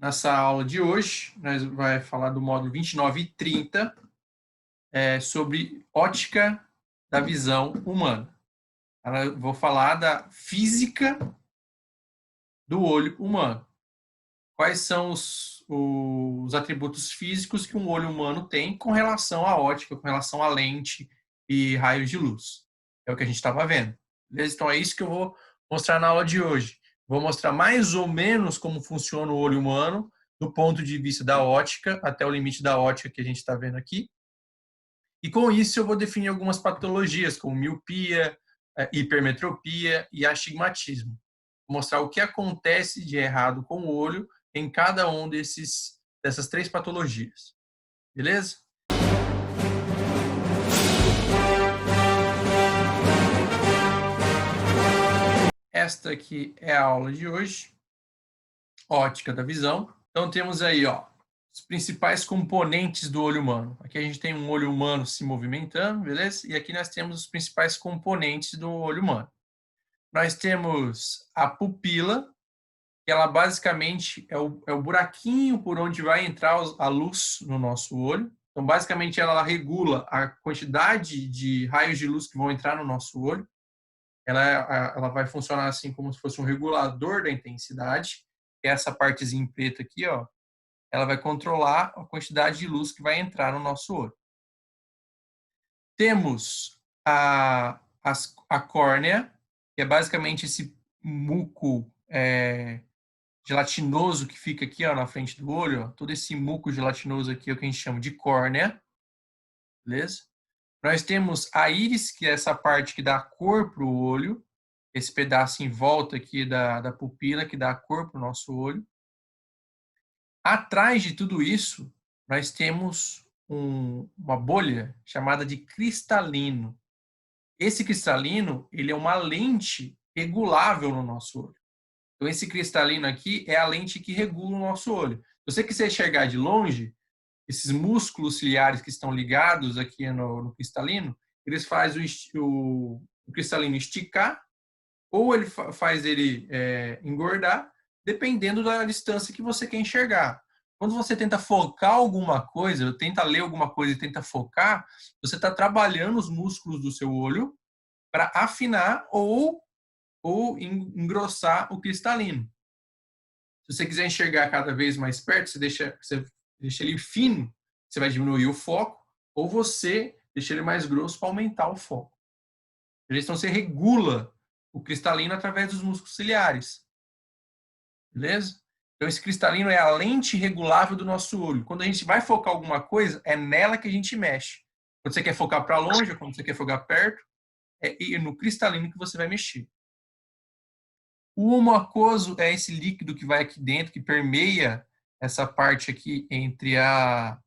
nessa aula de hoje, nós vamos falar do módulo 29 e 30, sobre ótica da visão humana. Eu vou falar da física do olho humano. Quais são os atributos físicos que um olho humano tem com relação à ótica, com relação à lente e raios de luz. É o que a gente estava vendo. Beleza? Então é isso que eu vou mostrar na aula de hoje. Vou mostrar mais ou menos como funciona o olho humano, do ponto de vista da ótica, até o limite da ótica que a gente está vendo aqui. E com isso eu vou definir algumas patologias, como miopia, hipermetropia e astigmatismo. Vou mostrar o que acontece de errado com o olho em cada um dessas três patologias. Beleza? Esta aqui é a aula de hoje, ótica da visão. Então temos aí, os principais componentes do olho humano. Aqui a gente tem um olho humano se movimentando, beleza? E aqui nós temos os principais componentes do olho humano. Nós temos a pupila, que ela basicamente é o buraquinho por onde vai entrar a luz no nosso olho. Então, basicamente, ela regula a quantidade de raios de luz que vão entrar no nosso olho. Ela vai funcionar assim como se fosse um regulador da intensidade. Essa partezinha preta aqui, ela vai controlar a quantidade de luz que vai entrar no nosso olho. Temos a córnea, que é basicamente esse muco gelatinoso que fica aqui na frente do olho. Todo esse muco gelatinoso aqui é o que a gente chama de córnea. Beleza? Nós temos a íris, que é essa parte que dá cor para o olho. Esse pedaço em volta aqui da pupila, que dá cor para o nosso olho. Atrás de tudo isso, nós temos uma bolha chamada de cristalino. Esse cristalino, ele é uma lente regulável no nosso olho. Então, esse cristalino aqui é a lente que regula o nosso olho. Se você quiser enxergar de longe, esses músculos ciliares que estão ligados aqui no cristalino, eles fazem o cristalino esticar ou ele faz ele engordar, dependendo da distância que você quer enxergar. Quando você tenta focar alguma coisa, tenta ler alguma coisa e tenta focar, você está trabalhando os músculos do seu olho para afinar ou engrossar o cristalino. Se você quiser enxergar cada vez mais perto, você deixa ele fino, você vai diminuir o foco, ou você deixa ele mais grosso para aumentar o foco. Então você regula o cristalino através dos músculos ciliares. Beleza? Então esse cristalino é a lente regulável do nosso olho. Quando a gente vai focar alguma coisa, é nela que a gente mexe. Quando você quer focar para longe, quando você quer focar perto, é no cristalino que você vai mexer. O humo aquoso é esse líquido que vai aqui dentro, que permeia essa parte aqui entre a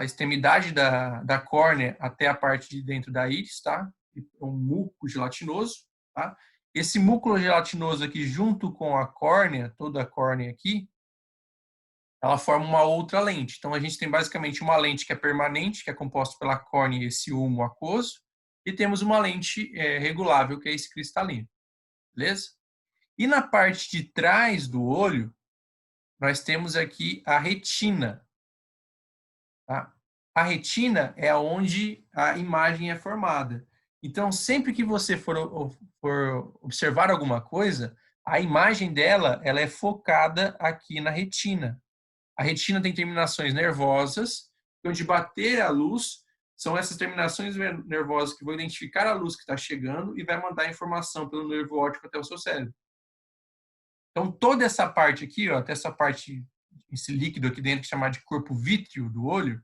extremidade da córnea até a parte de dentro da íris, tá? É um muco gelatinoso, tá? Esse músculo gelatinoso aqui, junto com a córnea, toda a córnea aqui, ela forma uma outra lente. Então, a gente tem basicamente uma lente que é permanente, que é composta pela córnea e esse humo aquoso, e temos uma lente regulável, que é esse cristalino. Beleza? E na parte de trás do olho, nós temos aqui a retina. Tá? A retina é onde a imagem é formada. Então, sempre que você for observar alguma coisa, a imagem dela ela é focada aqui na retina. A retina tem terminações nervosas, onde bater a luz são essas terminações nervosas que vão identificar a luz que está chegando e vai mandar a informação pelo nervo óptico até o seu cérebro. Então, toda essa parte aqui, até essa parte, esse líquido aqui dentro, que é chamado de corpo vítreo do olho,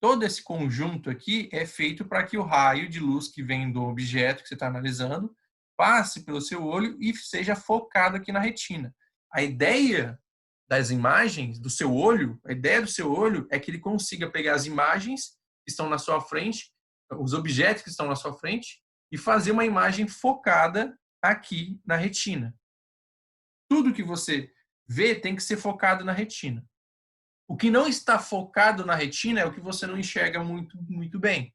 todo esse conjunto aqui é feito para que o raio de luz que vem do objeto que você está analisando passe pelo seu olho e seja focado aqui na retina. A ideia das imagens do seu olho, a ideia do seu olho é que ele consiga pegar as imagens que estão na sua frente, os objetos que estão na sua frente, e fazer uma imagem focada aqui na retina. Tudo que você vê tem que ser focado na retina. O que não está focado na retina é o que você não enxerga muito bem.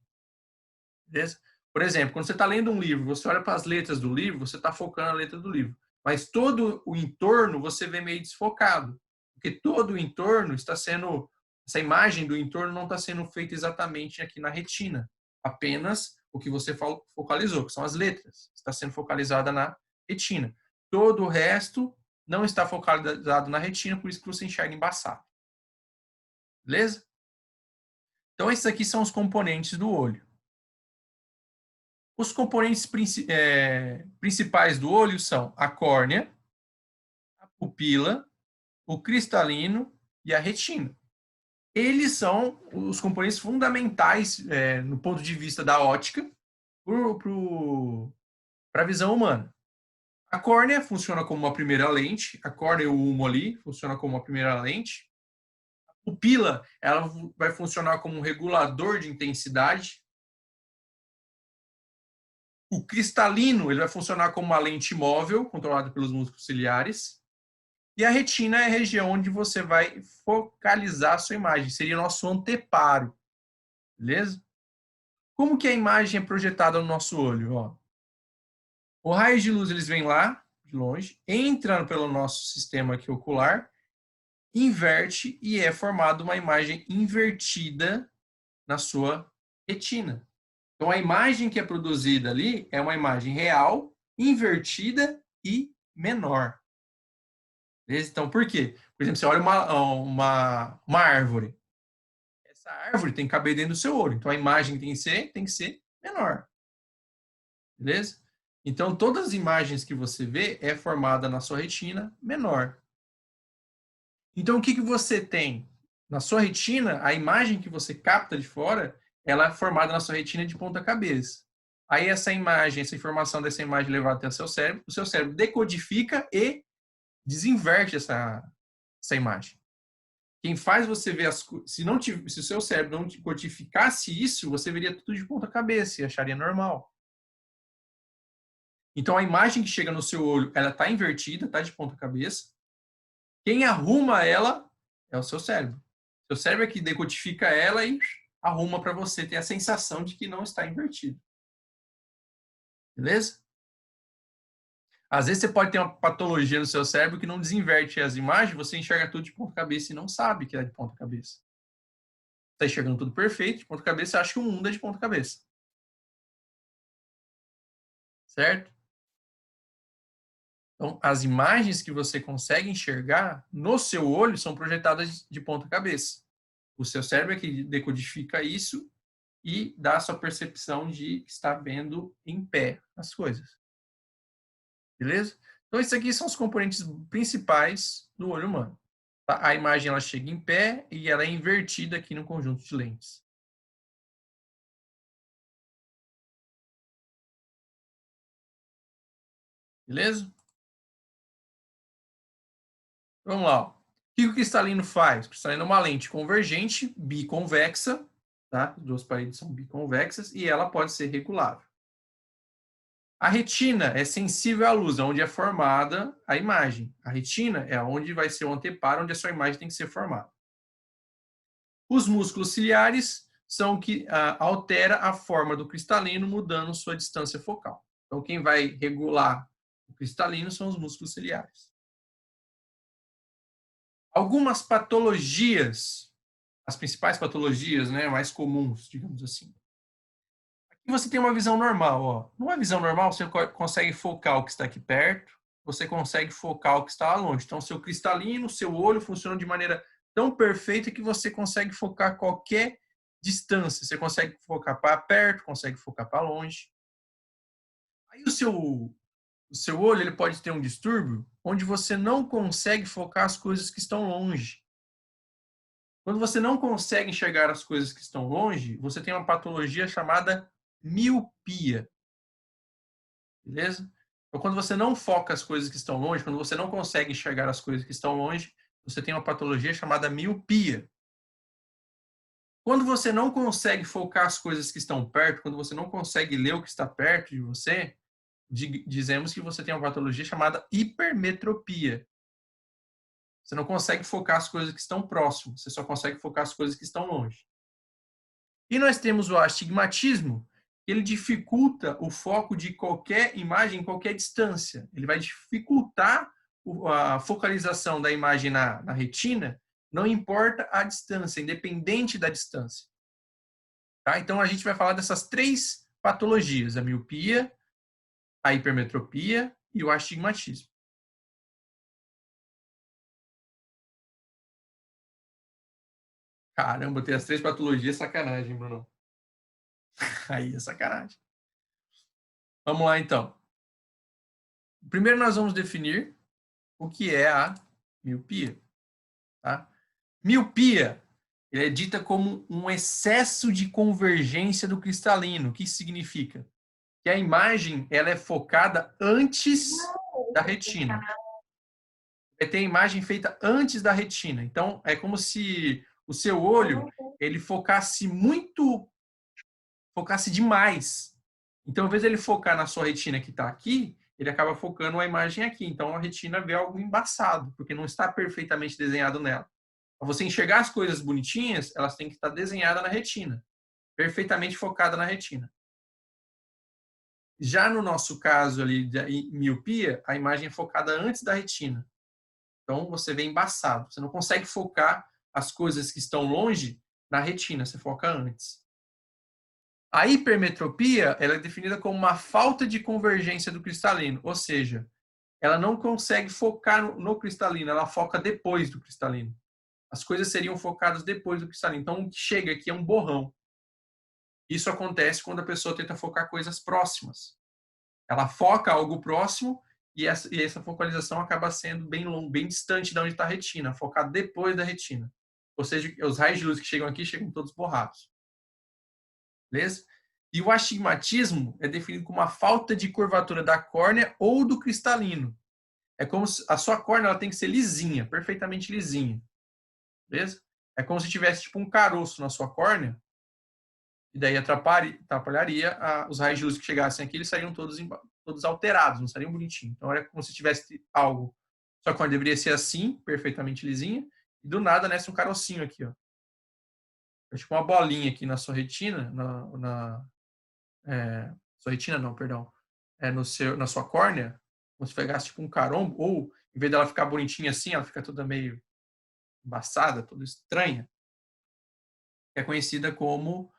Beleza? Por exemplo, quando você está lendo um livro, você olha para as letras do livro, você está focando na letra do livro. Mas todo o entorno você vê meio desfocado. Porque todo o entorno está sendo, essa imagem do entorno não está sendo feita exatamente aqui na retina. Apenas o que você focalizou, que são as letras, está sendo focalizada na retina. Todo o resto não está focalizado na retina, por isso que você enxerga embaçado. Beleza? Então, esses aqui são os componentes do olho. Os componentes principais do olho são a córnea, a pupila, o cristalino e a retina. Eles são os componentes fundamentais no ponto de vista da ótica para a visão humana. A córnea funciona como uma primeira lente, a córnea e o ulmo ali funciona como uma primeira lente. A pupila, ela vai funcionar como um regulador de intensidade. O cristalino, ele vai funcionar como uma lente móvel, controlada pelos músculos ciliares. E a retina é a região onde você vai focalizar a sua imagem, seria o nosso anteparo. Beleza? Como que a imagem é projetada no nosso olho? Ó, o raio de luz eles vêm lá, de longe, entram pelo nosso sistema aqui ocular, inverte e é formada uma imagem invertida na sua retina. Então, a imagem que é produzida ali é uma imagem real, invertida e menor. Beleza? Então, por quê? Por exemplo, você olha uma árvore. Essa árvore tem que caber dentro do seu olho. Então, a imagem tem que ser menor. Beleza? Então, todas as imagens que você vê é formada na sua retina menor. Então, o que você tem? Na sua retina, a imagem que você capta de fora, ela é formada na sua retina de ponta cabeça. Aí essa imagem, essa informação dessa imagem levada até o seu cérebro decodifica e desinverte essa imagem. Quem faz você ver as coisas, se o seu cérebro não codificasse isso, você veria tudo de ponta cabeça e acharia normal. Então a imagem que chega no seu olho, ela está invertida, está de ponta cabeça. Quem arruma ela é o seu cérebro. Seu cérebro é que decodifica ela e arruma para você ter a sensação de que não está invertido. Beleza? Às vezes você pode ter uma patologia no seu cérebro que não desinverte as imagens, você enxerga tudo de ponta cabeça e não sabe que é de ponta cabeça. Está enxergando tudo perfeito, de ponta cabeça, acha que o mundo é de ponta cabeça. Certo? Então, as imagens que você consegue enxergar no seu olho são projetadas de ponta cabeça. O seu cérebro é que decodifica isso e dá a sua percepção de estar vendo em pé as coisas. Beleza? Então, esses aqui são os componentes principais do olho humano. Tá? A imagem ela chega em pé e ela é invertida aqui no conjunto de lentes. Beleza? Vamos lá. O que o cristalino faz? O cristalino é uma lente convergente, biconvexa, tá? As duas paredes são biconvexas e ela pode ser regulável. A retina é sensível à luz, onde é formada a imagem. A retina é onde vai ser o anteparo, onde a sua imagem tem que ser formada. Os músculos ciliares são o que altera a forma do cristalino, mudando sua distância focal. Então, quem vai regular o cristalino são os músculos ciliares. Algumas patologias, as principais patologias, né, mais comuns, digamos assim. Aqui você tem uma visão normal. Ó. Numa visão normal, você consegue focar o que está aqui perto, você consegue focar o que está lá longe. Então, seu cristalino, seu olho funcionam de maneira tão perfeita que você consegue focar qualquer distância. Você consegue focar para perto, consegue focar para longe. Aí o seu olho ele pode ter um distúrbio onde você não consegue focar as coisas que estão longe. Quando você não consegue enxergar as coisas que estão longe, você tem uma patologia chamada miopia. Beleza? Então, quando você não foca as coisas que estão longe, quando você não consegue enxergar as coisas que estão longe, você tem uma patologia chamada miopia. Quando você não consegue focar as coisas que estão perto, quando você não consegue ler o que está perto de você, dizemos que você tem uma patologia chamada hipermetropia. Você não consegue focar as coisas que estão próximas, você só consegue focar as coisas que estão longe. E nós temos o astigmatismo, que ele dificulta o foco de qualquer imagem em qualquer distância. Ele vai dificultar a focalização da imagem na retina, não importa a distância, independente da distância. Tá? Então, a gente vai falar dessas 3 patologias, a miopia, a hipermetropia e o astigmatismo. Caramba, tem as 3 patologias, sacanagem, Bruno. Aí é sacanagem. Vamos lá, então. Primeiro nós vamos definir o que é a miopia. Tá? Miopia é dita como um excesso de convergência do cristalino. O que isso significa? Que a imagem ela é focada antes da retina. Vai ter a imagem feita antes da retina. Então, é como se o seu olho ele focasse demais. Então, ao invés de ele focar na sua retina que está aqui, ele acaba focando a imagem aqui. Então, a retina vê algo embaçado, porque não está perfeitamente desenhado nela. Para você enxergar as coisas bonitinhas, elas têm que estar desenhadas na retina, perfeitamente focada na retina. Já no nosso caso ali de miopia, a imagem é focada antes da retina. Então, você vê embaçado. Você não consegue focar as coisas que estão longe na retina, você foca antes. A hipermetropia ela é definida como uma falta de convergência do cristalino, ou seja, ela não consegue focar no cristalino, ela foca depois do cristalino. As coisas seriam focadas depois do cristalino. Então, o que chega aqui é um borrão. Isso acontece quando a pessoa tenta focar coisas próximas. Ela foca algo próximo e essa focalização acaba sendo bem distante de onde está a retina, focada depois da retina. Ou seja, os raios de luz que chegam aqui chegam todos borrados. Beleza? E o astigmatismo é definido como uma falta de curvatura da córnea ou do cristalino. É como se a sua córnea ela tem que ser lisinha, perfeitamente lisinha. Beleza? É como se tivesse tipo um caroço na sua córnea, e daí atrapalharia os raios de luz que chegassem aqui, eles seriam todos alterados, não seriam bonitinhos. Então era como se tivesse algo. Sua córnea deveria ser assim, perfeitamente lisinha, e do nada nasce um carocinho aqui, ó. É tipo uma bolinha aqui na sua retina, sua retina não, perdão, na sua córnea, como se pegasse tipo um carombo, ou em vez dela ficar bonitinha assim, ela fica toda meio embaçada, toda estranha, é conhecida como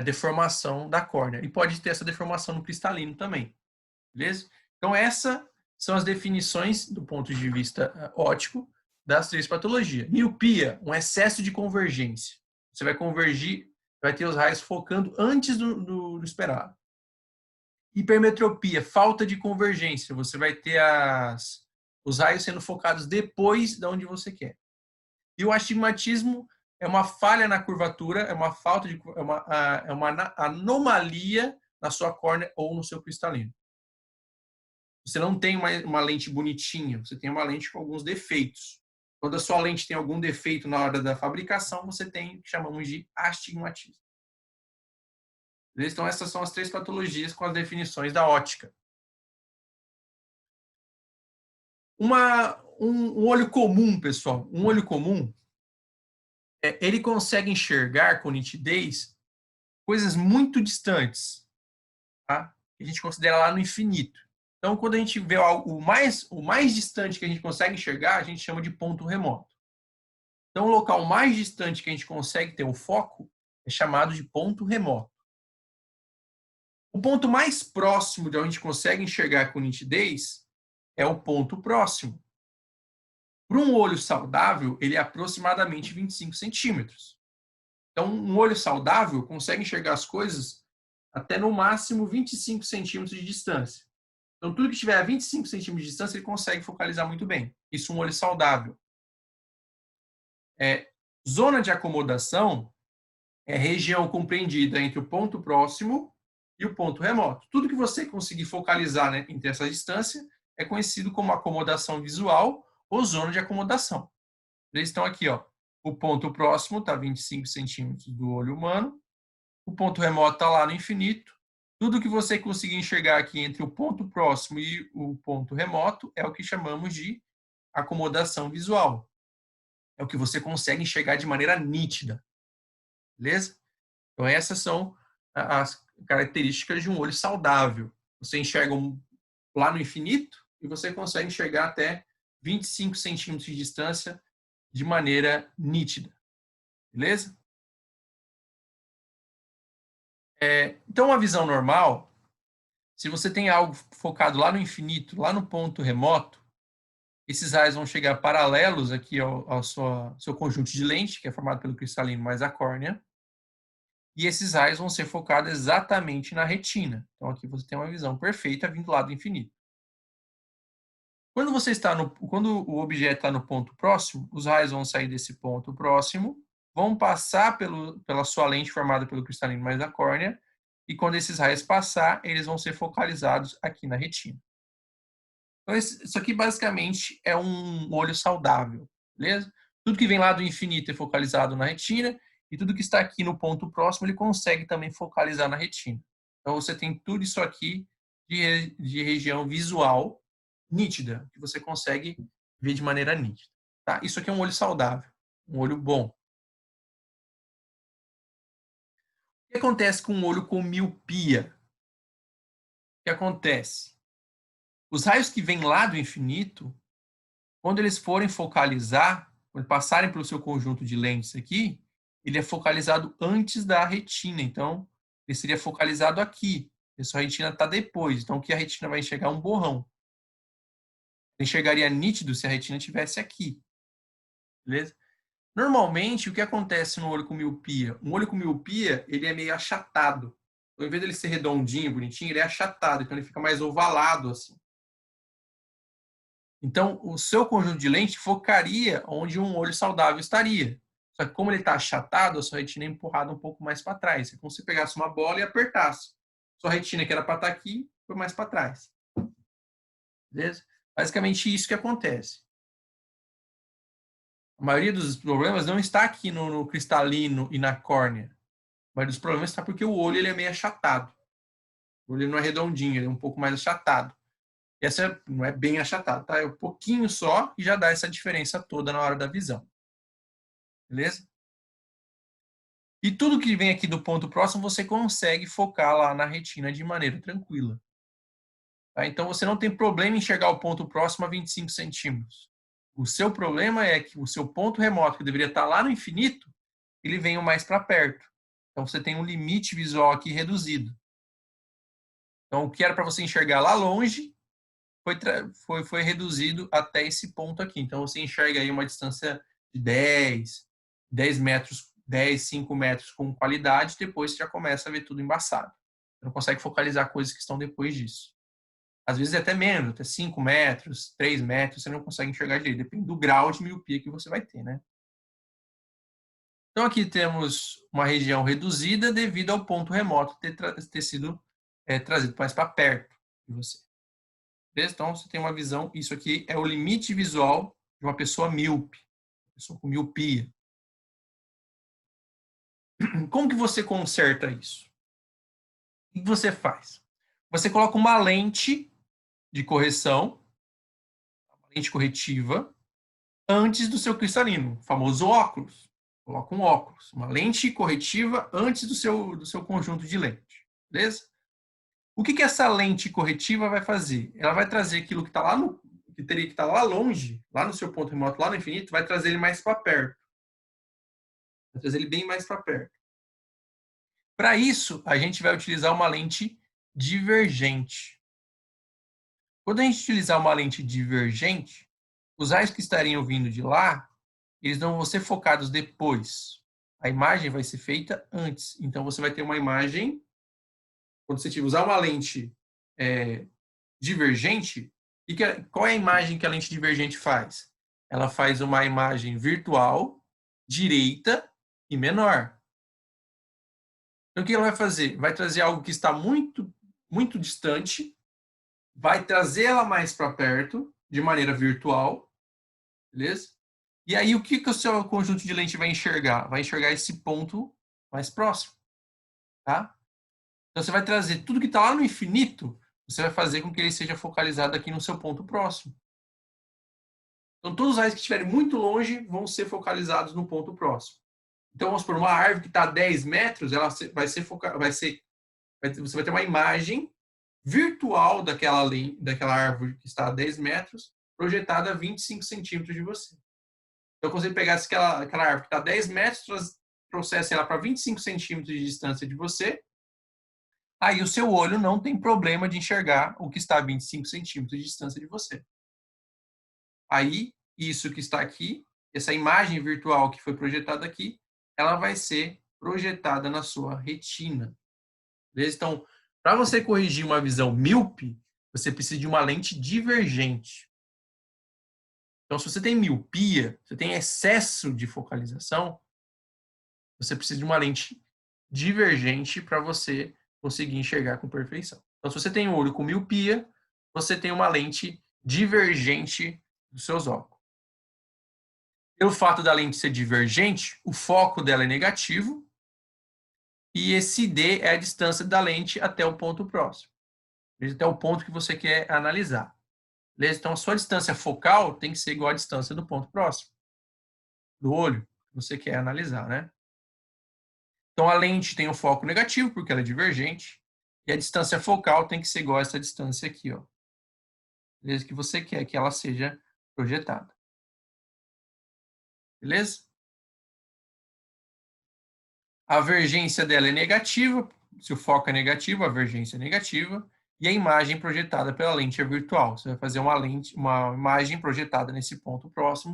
deformação da córnea. E pode ter essa deformação no cristalino também, beleza? Então essas são as definições do ponto de vista óptico das 3 patologias. Miopia, um excesso de convergência. Você vai convergir, vai ter os raios focando antes do esperado. Hipermetropia, falta de convergência. Você vai ter os raios sendo focados depois de onde você quer. E o astigmatismo é uma falha na curvatura, é uma anomalia na sua córnea ou no seu cristalino. Você não tem uma lente bonitinha, você tem uma lente com alguns defeitos. Quando a sua lente tem algum defeito na hora da fabricação, você tem o que chamamos de astigmatismo. Então, essas são as 3 patologias com as definições da ótica. Um olho comum, pessoal, um olho comum, ele consegue enxergar com nitidez coisas muito distantes, tá? Que a gente considera lá no infinito. Então, quando a gente vê o mais distante que a gente consegue enxergar, a gente chama de ponto remoto. Então, o local mais distante que a gente consegue ter o foco é chamado de ponto remoto. O ponto mais próximo de onde a gente consegue enxergar com nitidez é o ponto próximo. Para um olho saudável, ele é aproximadamente 25 centímetros. Então, um olho saudável consegue enxergar as coisas até no máximo 25 centímetros de distância. Então, tudo que tiver a 25 centímetros de distância, ele consegue focalizar muito bem. Isso é um olho saudável. Zona de acomodação é região compreendida entre o ponto próximo e o ponto remoto. Tudo que você conseguir focalizar, né, entre essa distância é conhecido como acomodação visual ou zona de acomodação. Eles estão aqui, ó. O ponto próximo está a 25 centímetros do olho humano. O ponto remoto está lá no infinito. Tudo que você conseguir enxergar aqui entre o ponto próximo e o ponto remoto é o que chamamos de acomodação visual. É o que você consegue enxergar de maneira nítida. Beleza? Então, essas são as características de um olho saudável. Você enxerga lá no infinito e você consegue enxergar até 25 centímetros de distância de maneira nítida. Beleza? Então, uma visão normal, se você tem algo focado lá no infinito, lá no ponto remoto, esses raios vão chegar paralelos aqui ao seu conjunto de lente, que é formado pelo cristalino mais a córnea, e esses raios vão ser focados exatamente na retina. Então, aqui você tem uma visão perfeita vindo lá do infinito. Quando o objeto está no ponto próximo, os raios vão sair desse ponto próximo, vão passar pela sua lente formada pelo cristalino mais a córnea, e quando esses raios passar, eles vão ser focalizados aqui na retina. Então, isso aqui basicamente é um olho saudável, beleza? Tudo que vem lá do infinito é focalizado na retina, e tudo que está aqui no ponto próximo, ele consegue também focalizar na retina. Então, você tem tudo isso aqui de região visual nítida, que você consegue ver de maneira nítida. Tá? Isso aqui é um olho saudável, um olho bom. O que acontece com um olho com miopia? O que acontece? Os raios que vêm lá do infinito, quando eles forem focalizar, quando passarem pelo seu conjunto de lentes aqui, ele é focalizado antes da retina. Então, ele seria focalizado aqui. A sua retina está depois. Então, o que a retina vai enxergar é um borrão. Enxergaria nítido se a retina estivesse aqui. Beleza? Normalmente, o que acontece no olho com miopia? Um olho com miopia, ele é meio achatado. Então, ao invés dele ser redondinho, bonitinho, ele é achatado. Então, ele fica mais ovalado, assim. Então, o seu conjunto de lente focaria onde um olho saudável estaria. Só que como ele está achatado, a sua retina é empurrada um pouco mais para trás. É como se pegasse uma bola e apertasse. Sua retina, que era para estar aqui, foi mais para trás. Beleza? Basicamente isso que acontece. A maioria dos problemas não está aqui no cristalino e na córnea. A maioria dos problemas está porque o olho ele é meio achatado. O olho não é redondinho, ele é um pouco mais achatado. Essa não é bem achatado, tá? É um pouquinho só e já dá essa diferença toda na hora da visão. Beleza? E tudo que vem aqui do ponto próximo, você consegue focar lá na retina de maneira tranquila. Tá? Então, você não tem problema em enxergar o ponto próximo a 25 centímetros. O seu problema é que o seu ponto remoto, que deveria estar lá no infinito, ele vem mais para perto. Então, você tem um limite visual aqui reduzido. Então, o que era para você enxergar lá longe, foi reduzido até esse ponto aqui. Então, você enxerga aí uma distância de 10 metros, 5 metros com qualidade, depois você já começa a ver tudo embaçado. Você não consegue focalizar coisas que estão depois disso. Às vezes é até menos, até 5 metros, 3 metros, você não consegue enxergar direito. Depende do grau de miopia que você vai ter, né? Então, aqui temos uma região reduzida devido ao ponto remoto ter sido trazido mais para perto de você. Beleza? Então, você tem uma visão, isso aqui é o limite visual de uma pessoa míope, pessoa com miopia. Como que você conserta isso? O que você faz? Você coloca uma lente de correção, uma lente corretiva, antes do seu cristalino, o famoso óculos. Coloca um óculos, uma lente corretiva antes do seu conjunto de lente. Beleza? O que essa lente corretiva vai fazer? Ela vai trazer aquilo que está lá que teria que estar lá longe, lá no seu ponto remoto, lá no infinito, vai trazer ele mais para perto. Vai trazer ele bem mais para perto. Para isso, a gente vai utilizar uma lente divergente. Quando a gente utilizar uma lente divergente, os raios que estariam vindo de lá, eles não vão ser focados depois. A imagem vai ser feita antes. Então, você vai ter uma imagem, quando você usar uma lente divergente, qual é a imagem que a lente divergente faz? Ela faz uma imagem virtual, direita e menor. Então, o que ela vai fazer? Vai trazer algo que está muito, muito distante, vai trazer ela mais para perto, de maneira virtual, beleza? E aí, o que o seu conjunto de lente vai enxergar? Vai enxergar esse ponto mais próximo, tá? Então, você vai trazer tudo que está lá no infinito, você vai fazer com que ele seja focalizado aqui no seu ponto próximo. Então, todos os raios que estiverem muito longe vão ser focalizados no ponto próximo. Então, vamos supor, uma árvore que está a 10 metros, ela você vai ter uma imagem virtual daquela árvore que está a 10 metros, projetada a 25 centímetros de você. Então, quando você pegasse aquela árvore que está a 10 metros, trouxesse ela para 25 centímetros de distância de você, aí o seu olho não tem problema de enxergar o que está a 25 centímetros de distância de você. Aí, isso que está aqui, essa imagem virtual que foi projetada aqui, ela vai ser projetada na sua retina. Beleza? Então, para você corrigir uma visão míope, você precisa de uma lente divergente. Então, se você tem miopia, você tem excesso de focalização, você precisa de uma lente divergente para você conseguir enxergar com perfeição. Então, se você tem um olho com miopia, você tem uma lente divergente dos seus óculos. Pelo fato da lente ser divergente, o foco dela é negativo e esse D é a distância da lente até o ponto próximo, até o ponto que você quer analisar. Beleza? Então, a sua distância focal tem que ser igual à distância do ponto próximo, do olho que você quer analisar, né? Então, a lente tem um foco negativo, porque ela é divergente, e a distância focal tem que ser igual a essa distância aqui, ó. Beleza? Que você quer que ela seja projetada. Beleza? A vergência dela é negativa, se o foco é negativo, a vergência é negativa, e a imagem projetada pela lente é virtual. Você vai fazer uma imagem projetada nesse ponto próximo,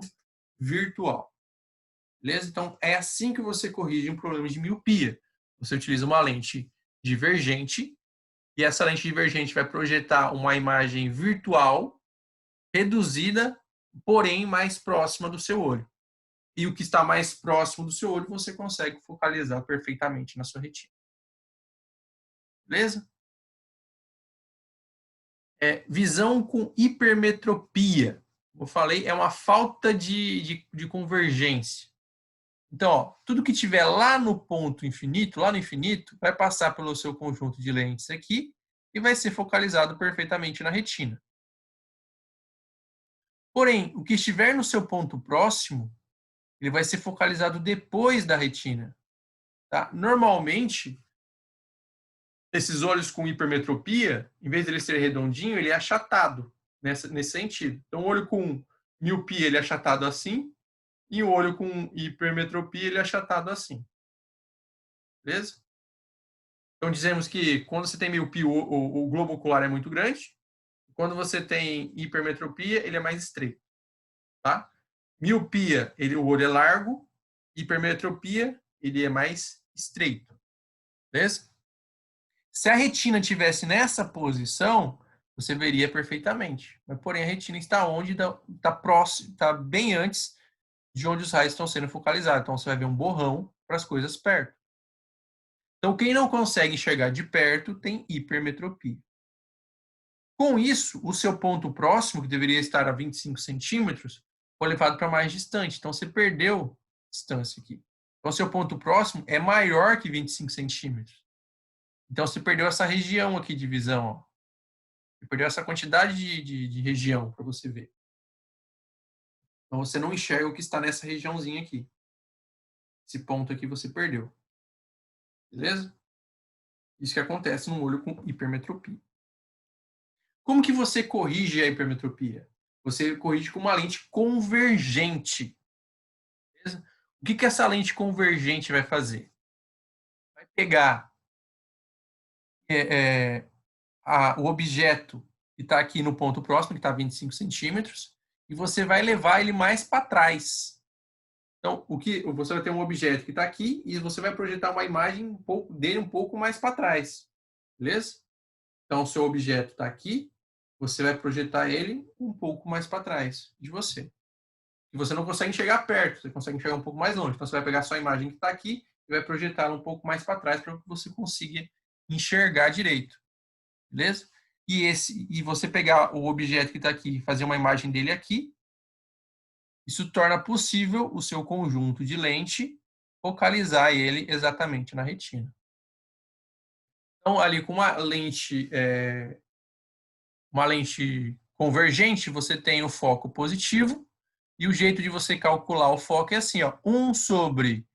virtual. Beleza? Então, é assim que você corrige um problema de miopia. Você utiliza uma lente divergente, e essa lente divergente vai projetar uma imagem virtual, reduzida, porém mais próxima do seu olho. E o que está mais próximo do seu olho, você consegue focalizar perfeitamente na sua retina. Beleza? Visão com hipermetropia. Como eu falei, é uma falta de convergência. Então, ó, tudo que tiver lá no ponto infinito, lá no infinito, vai passar pelo seu conjunto de lentes aqui e vai ser focalizado perfeitamente na retina. Porém, o que estiver no seu ponto próximo, ele vai ser focalizado depois da retina. Tá? Normalmente, esses olhos com hipermetropia, em vez de ele ser redondinho, ele é achatado nesse sentido. Então, o olho com miopia, ele é achatado assim, e o olho com hipermetropia, ele é achatado assim. Beleza? Então, dizemos que quando você tem miopia, o globo ocular é muito grande. Quando você tem hipermetropia, ele é mais estreito. Tá? Miopia, o olho é largo. Hipermetropia, ele é mais estreito. Beleza? Se a retina estivesse nessa posição, você veria perfeitamente. Mas, porém, a retina está onde? Está próximo, está bem antes de onde os raios estão sendo focalizados. Então, você vai ver um borrão para as coisas perto. Então, quem não consegue enxergar de perto tem hipermetropia. Com isso, o seu ponto próximo, que deveria estar a 25 centímetros, foi levado para mais distante. Então, você perdeu distância aqui. Então, seu ponto próximo é maior que 25 centímetros. Então, você perdeu essa região aqui de visão. Ó. Você perdeu essa quantidade de região para você ver. Então, você não enxerga o que está nessa regiãozinha aqui. Esse ponto aqui você perdeu. Beleza? Isso que acontece no olho com hipermetropia. Como que você corrige a hipermetropia? Você corrige com uma lente convergente. Beleza? O que essa lente convergente vai fazer? Vai pegar o objeto que está aqui no ponto próximo, que está a 25 centímetros, e você vai levar ele mais para trás. Então, você vai ter um objeto que está aqui e você vai projetar uma imagem dele um pouco mais para trás. Beleza? Então, o seu objeto está aqui, você vai projetar ele um pouco mais para trás de você. E você não consegue enxergar perto, você consegue enxergar um pouco mais longe. Então, você vai pegar só a imagem que está aqui e vai projetá-la um pouco mais para trás para que você consiga enxergar direito. Beleza? E você pegar o objeto que está aqui e fazer uma imagem dele aqui, isso torna possível o seu conjunto de lente focalizar ele exatamente na retina. Então, ali com uma lente convergente, você tem o foco positivo, e o jeito de você calcular o foco é assim, ó, 1 sobre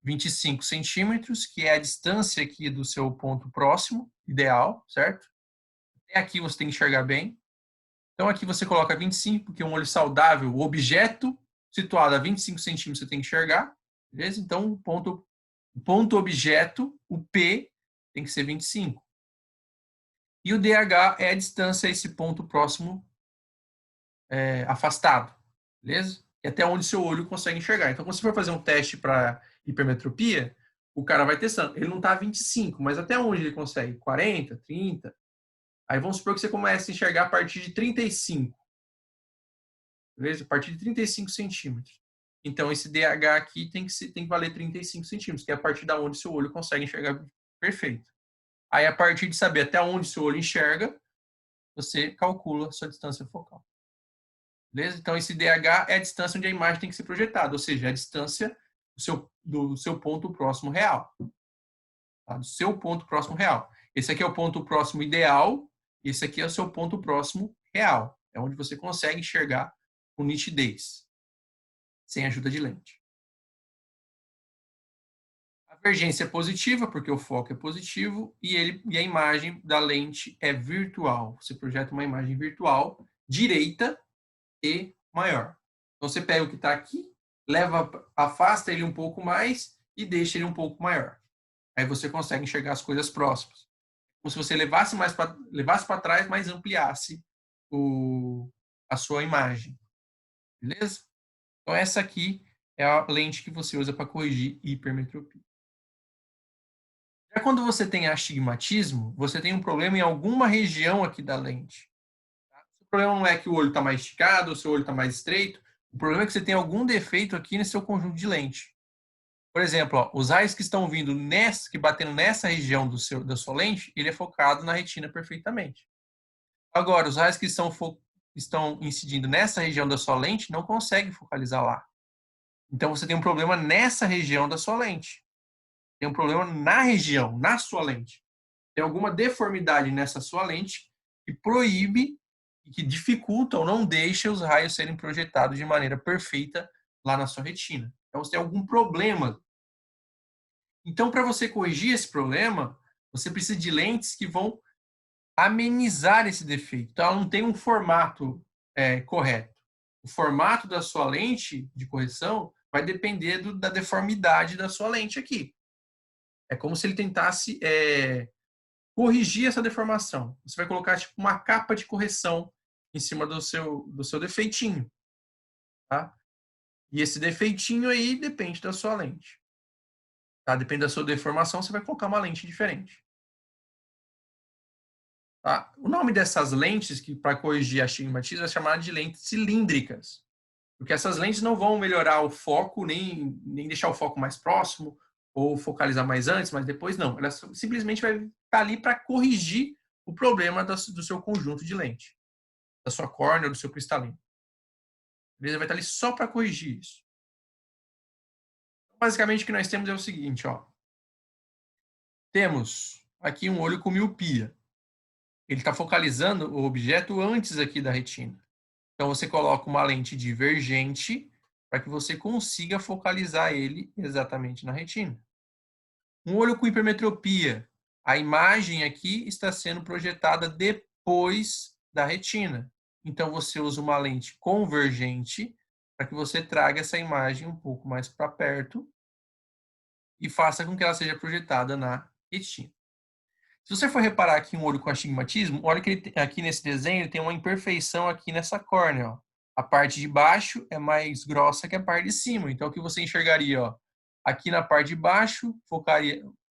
25 centímetros, que é a distância aqui do seu ponto próximo, ideal, certo? Até aqui você tem que enxergar bem. Então, aqui você coloca 25, porque um olho saudável, o objeto situado a 25 centímetros você tem que enxergar, beleza? Então, o ponto objeto, o P, tem que ser 25. E o DH é a distância a esse ponto próximo afastado, beleza? E até onde seu olho consegue enxergar. Então, quando você for fazer um teste para hipermetropia, o cara vai testando. Ele não está a 25, mas até onde ele consegue? 40, 30? Aí vamos supor que você comece a enxergar a partir de 35. Beleza? A partir de 35 centímetros. Então, esse DH aqui tem que valer 35 centímetros, que é a partir da onde seu olho consegue enxergar perfeito. Aí, a partir de saber até onde seu olho enxerga, você calcula a sua distância focal. Beleza? Então, esse DH é a distância onde a imagem tem que ser projetada, ou seja, é a distância do seu ponto próximo real. Tá? Do seu ponto próximo real. Esse aqui é o ponto próximo ideal, esse aqui é o seu ponto próximo real. É onde você consegue enxergar com nitidez, sem ajuda de lente. A divergência é positiva, porque o foco é positivo, e a imagem da lente é virtual. Você projeta uma imagem virtual, direita e maior. Então, você pega o que está aqui, afasta ele um pouco mais e deixa ele um pouco maior. Aí você consegue enxergar as coisas próximas. Como se você levasse para trás, mas ampliasse a sua imagem. Beleza? Então, essa aqui é a lente que você usa para corrigir hipermetropia. Já quando você tem astigmatismo, você tem um problema em alguma região aqui da lente. Tá? O problema não é que o olho está mais esticado, o seu olho está mais estreito. O problema é que você tem algum defeito aqui no seu conjunto de lente. Por exemplo, ó, os raios que estão vindo que batendo nessa região da sua lente, ele é focado na retina perfeitamente. Agora, os raios que estão incidindo nessa região da sua lente não conseguem focalizar lá. Então, você tem um problema nessa região da sua lente. Tem um problema na região, na sua lente. Tem alguma deformidade nessa sua lente que proíbe, que dificulta ou não deixa os raios serem projetados de maneira perfeita lá na sua retina. Então, você tem algum problema. Então, para você corrigir esse problema, você precisa de lentes que vão amenizar esse defeito. Então, ela não tem um formato correto. O formato da sua lente de correção vai depender da deformidade da sua lente aqui. É como se ele tentasse corrigir essa deformação. Você vai colocar tipo uma capa de correção em cima do seu defeitinho. Tá? E esse defeitinho aí depende da sua lente. Tá? Depende da sua deformação, você vai colocar uma lente diferente. Tá? O nome dessas lentes, que para corrigir astigmatismo, é chamado de lentes cilíndricas. Porque essas lentes não vão melhorar o foco, nem deixar o foco mais próximo, ou focalizar mais antes, mas depois não. Ela simplesmente vai estar ali para corrigir o problema do seu conjunto de lente, da sua córnea, do seu cristalino. Beleza? Vai estar ali só para corrigir isso. Basicamente, o que nós temos é o seguinte, ó. Temos aqui um olho com miopia. Ele está focalizando o objeto antes aqui da retina. Então, você coloca uma lente divergente para que você consiga focalizar ele exatamente na retina. Um olho com hipermetropia. A imagem aqui está sendo projetada depois da retina. Então, você usa uma lente convergente para que você traga essa imagem um pouco mais para perto e faça com que ela seja projetada na retina. Se você for reparar aqui um olho com astigmatismo, olha que aqui nesse desenho ele tem uma imperfeição aqui nessa córnea. Ó. A parte de baixo é mais grossa que a parte de cima. Então, o que você enxergaria? Ó, aqui na parte de baixo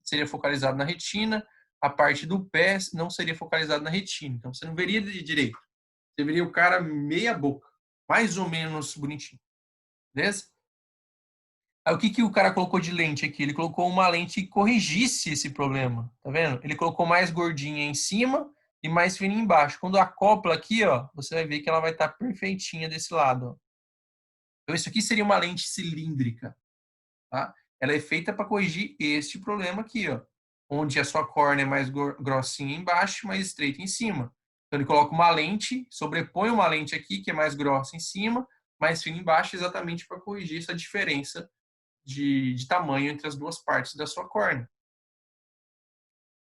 seria focalizado na retina, a parte do pé não seria focalizado na retina. Então, você não veria de direito. Você veria o cara meia boca, mais ou menos bonitinho. Beleza? Aí o que o cara colocou de lente aqui? Ele colocou uma lente que corrigisse esse problema, tá vendo? Ele colocou mais gordinha em cima e mais fininha embaixo. Quando acopla aqui, ó, você vai ver que ela vai estar perfeitinha desse lado. Ó. Então isso aqui seria uma lente cilíndrica, tá? Ela é feita para corrigir este problema aqui, ó, onde a sua córnea é mais grossinha embaixo, mais estreita em cima. Então ele coloca uma lente, sobrepõe uma lente aqui que é mais grossa em cima, mais fina embaixo, exatamente para corrigir essa diferença de tamanho entre as duas partes da sua córnea.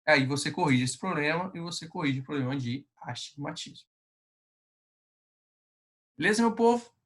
Aí você corrige esse problema e você corrige o problema de astigmatismo. Beleza, meu povo?